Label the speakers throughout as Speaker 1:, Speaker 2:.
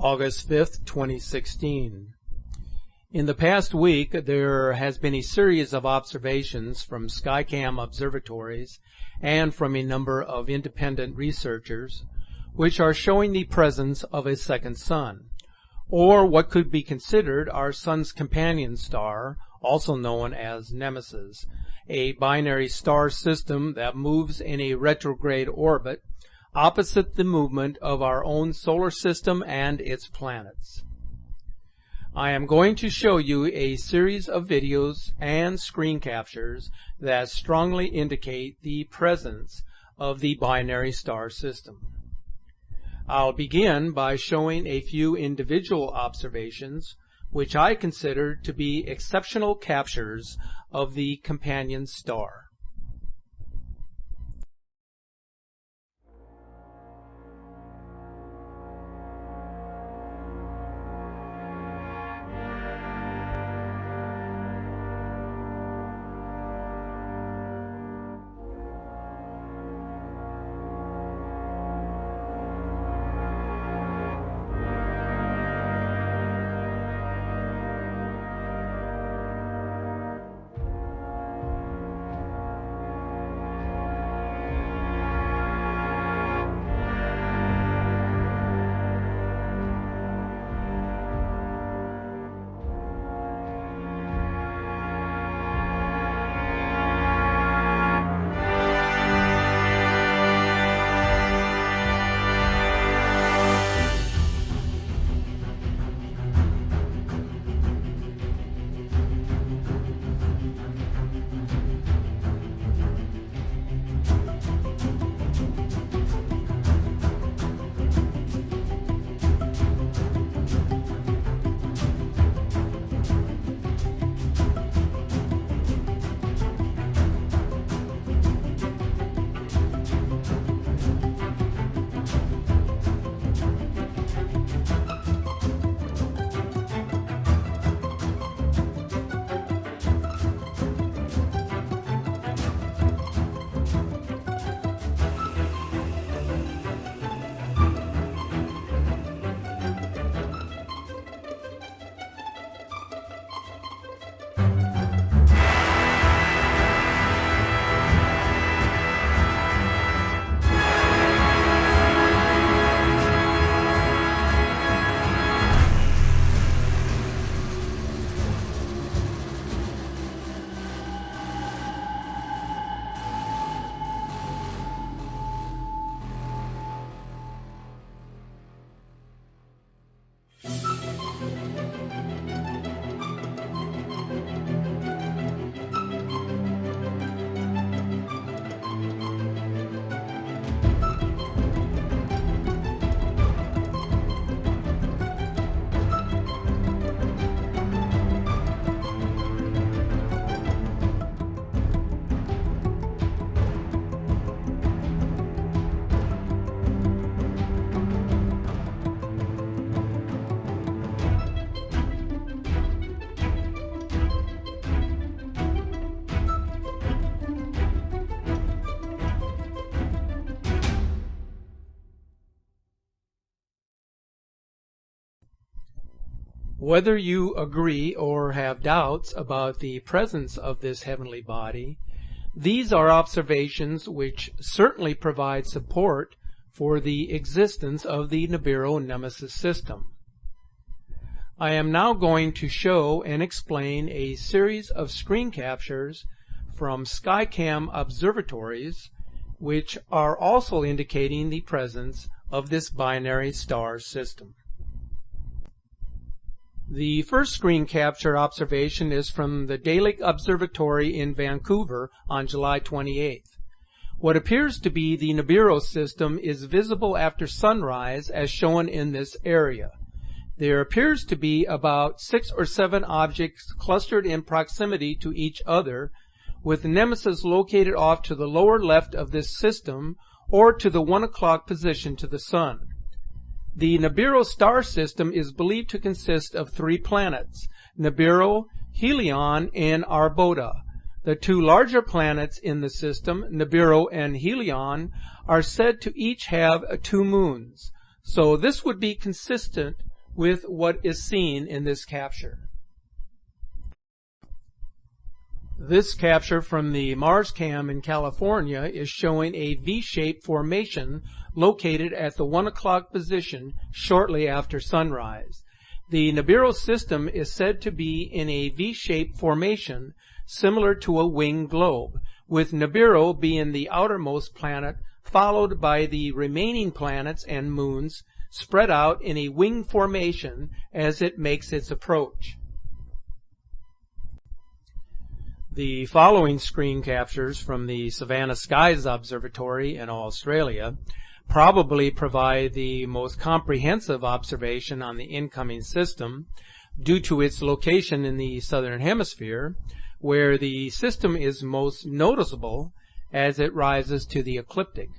Speaker 1: August 5th, 2016. In the past week, there has been a series of observations from Skycam observatories and from a number of independent researchers which are showing the presence of a second sun, or what could be considered our sun's companion star, also known as Nemesis, a binary star system that moves in a retrograde orbit opposite the movement of our own solar system and its planets. I am going to show you a series of videos and screen captures that strongly indicate the presence of the binary star system. I'll begin by showing a few individual observations which I consider to be exceptional captures of the companion star. Whether you agree or have doubts about the presence of this heavenly body, these are observations which certainly provide support for the existence of the Nibiru Nemesis system. I am now going to show and explain a series of screen captures from Skycam observatories which are also indicating the presence of this binary star system. The first screen capture observation is from the Daily Observatory in Vancouver on July 28th. What appears to be the Nibiru system is visible after sunrise as shown in this area. There appears to be about 6 or 7 objects clustered in proximity to each other, with Nemesis located off to the lower left of this system or to the 1 o'clock position to the Sun. The Nibiru star system is believed to consist of 3 planets, Nibiru, Helion, and Arbota. The 2 larger planets in the system, Nibiru and Helion, are said to each have 2 moons. So this would be consistent with what is seen in this capture. This capture from the Mars Cam in California is showing a V-shaped formation located at the 1 o'clock position shortly after sunrise. The Nibiru system is said to be in a V-shaped formation similar to a winged globe, with Nibiru being the outermost planet, followed by the remaining planets and moons spread out in a wing formation as it makes its approach. The following screen captures from the Savannah Skies Observatory in Australia probably provide the most comprehensive observation on the incoming system due to its location in the southern hemisphere, where the system is most noticeable as it rises to the ecliptic.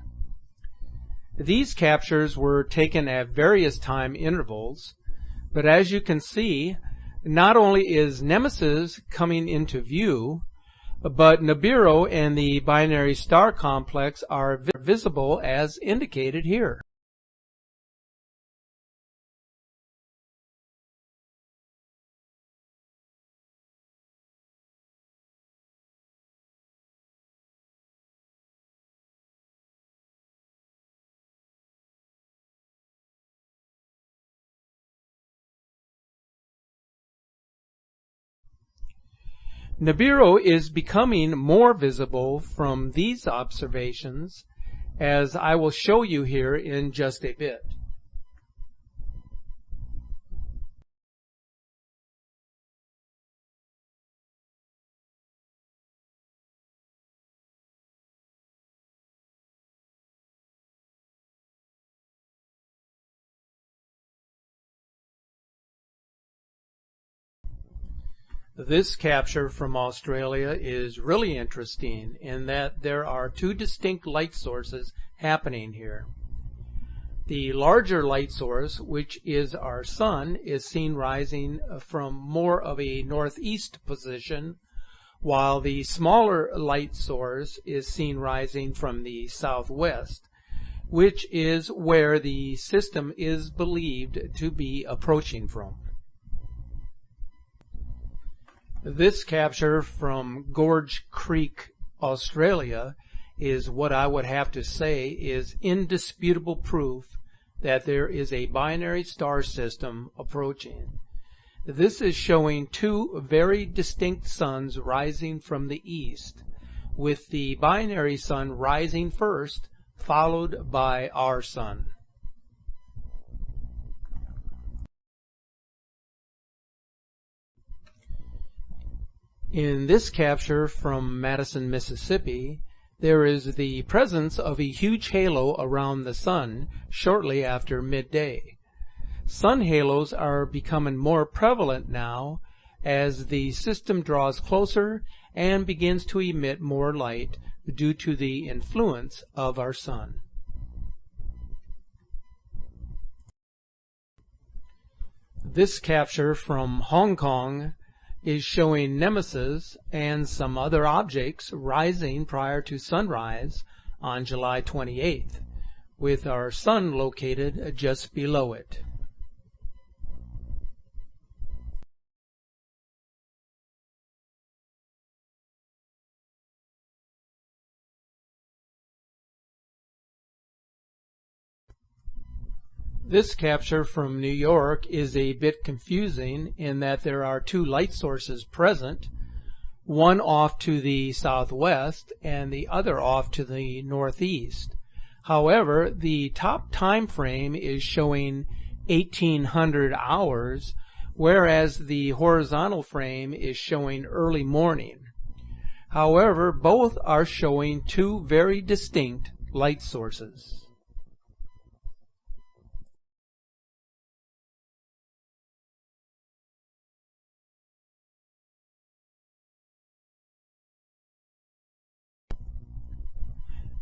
Speaker 1: These captures were taken at various time intervals, but as you can see, not only is Nemesis coming into view, but Nibiru and the binary star complex are visible as indicated here. Nibiru is becoming more visible from these observations, as I will show you here in just a bit. This capture from Australia is really interesting in that there are two distinct light sources happening here. The larger light source, which is our sun, is seen rising from more of a northeast position, while the smaller light source is seen rising from the southwest, which is where the system is believed to be approaching from. This capture from Gorge Creek, Australia, is what I would have to say is indisputable proof that there is a binary star system approaching. This is showing two very distinct suns rising from the east, with the binary sun rising first, followed by our sun. In this capture from Madison, Mississippi, there is the presence of a huge halo around the sun shortly after midday. Sun halos are becoming more prevalent now as the system draws closer and begins to emit more light due to the influence of our sun. This capture from Hong Kong is showing Nemesis and some other objects rising prior to sunrise on July 28th, with our sun located just below it. This capture from New York is a bit confusing in that there are two light sources present, one off to the southwest and the other off to the northeast. However, the top time frame is showing 1800 hours, whereas the horizontal frame is showing early morning. However, both are showing two very distinct light sources.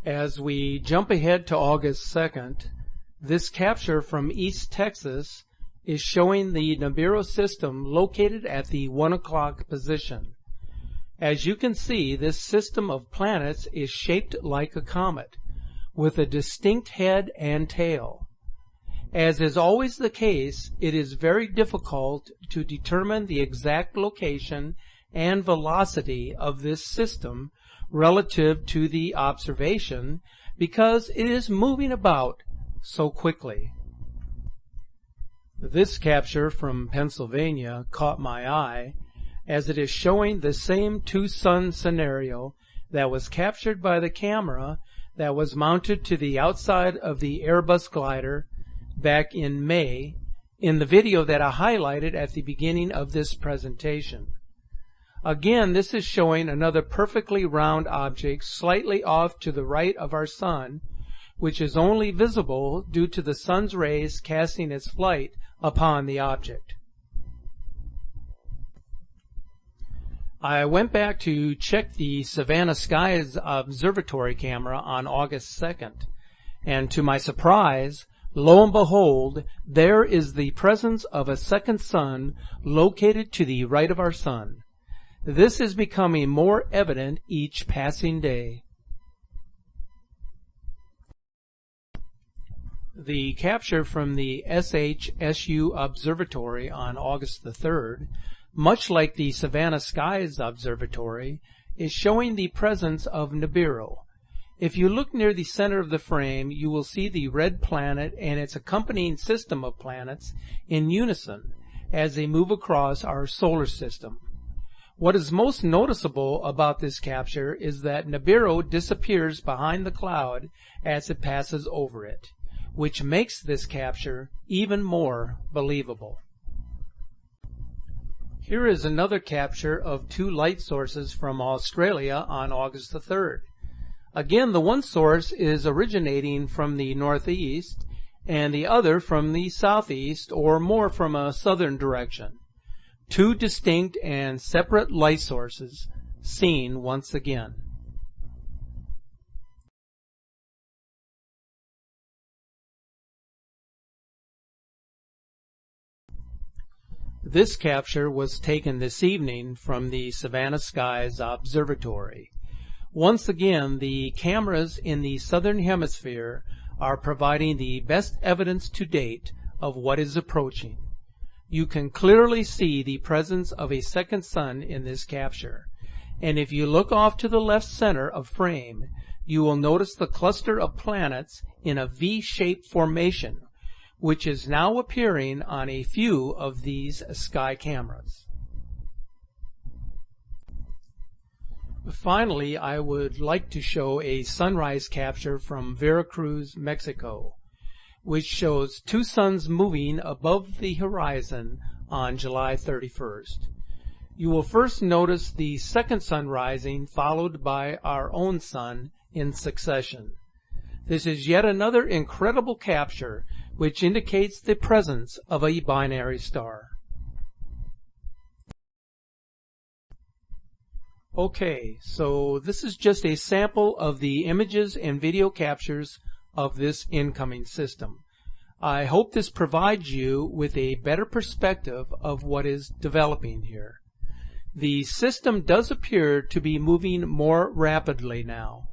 Speaker 1: As we jump ahead to August 2nd, this capture from East Texas is showing the Nibiru system located at the 1 o'clock position. As you can see, this system of planets is shaped like a comet, with a distinct head and tail. As is always the case, it is very difficult to determine the exact location and velocity of this system relative to the observation because it is moving about so quickly. This capture from Pennsylvania caught my eye as it is showing the same two-sun scenario that was captured by the camera that was mounted to the outside of the Airbus glider back in May in the video that I highlighted at the beginning of this presentation. Again, this is showing another perfectly round object slightly off to the right of our sun, which is only visible due to the sun's rays casting its light upon the object. I went back to check the Savannah Skies Observatory camera on August 2nd, and to my surprise, lo and behold, there is the presence of a second sun located to the right of our sun. This is becoming more evident each passing day. The capture from the SHSU Observatory on August the 3rd, much like the Savannah Skies Observatory, is showing the presence of Nibiru. If you look near the center of the frame, you will see the red planet and its accompanying system of planets in unison as they move across our solar system. What is most noticeable about this capture is that Nibiru disappears behind the cloud as it passes over it, which makes this capture even more believable. Here is another capture of two light sources from Australia on August the 3rd. Again, the one source is originating from the northeast and the other from the southeast, or more from a southern direction. Two distinct and separate light sources seen once again. This capture was taken this evening from the Savannah Skies Observatory. Once again, the cameras in the southern hemisphere are providing the best evidence to date of what is approaching. You can clearly see the presence of a second sun in this capture, and if you look off to the left center of frame, you will notice the cluster of planets in a V-shaped formation, which is now appearing on a few of these sky cameras. Finally, I would like to show a sunrise capture from Veracruz, Mexico, which shows two suns moving above the horizon on July 31st. You will first notice the second sun rising, followed by our own sun in succession. This is yet another incredible capture which indicates the presence of a binary star. Okay, so this is just a sample of the images and video captures of this incoming system. I hope this provides you with a better perspective of what is developing here. The system does appear to be moving more rapidly now.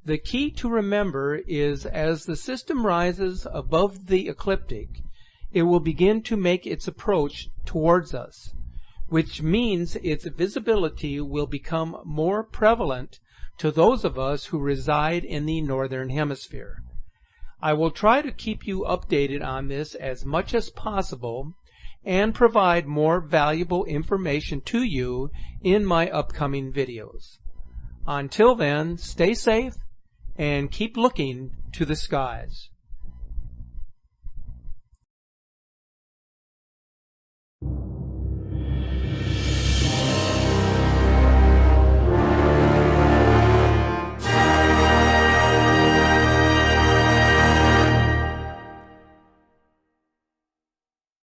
Speaker 1: The key to remember is as the system rises above the ecliptic, it will begin to make its approach towards us, which means its visibility will become more prevalent to those of us who reside in the northern hemisphere. I will try to keep you updated on this as much as possible and provide more valuable information to you in my upcoming videos. Until then, stay safe and keep looking to the skies.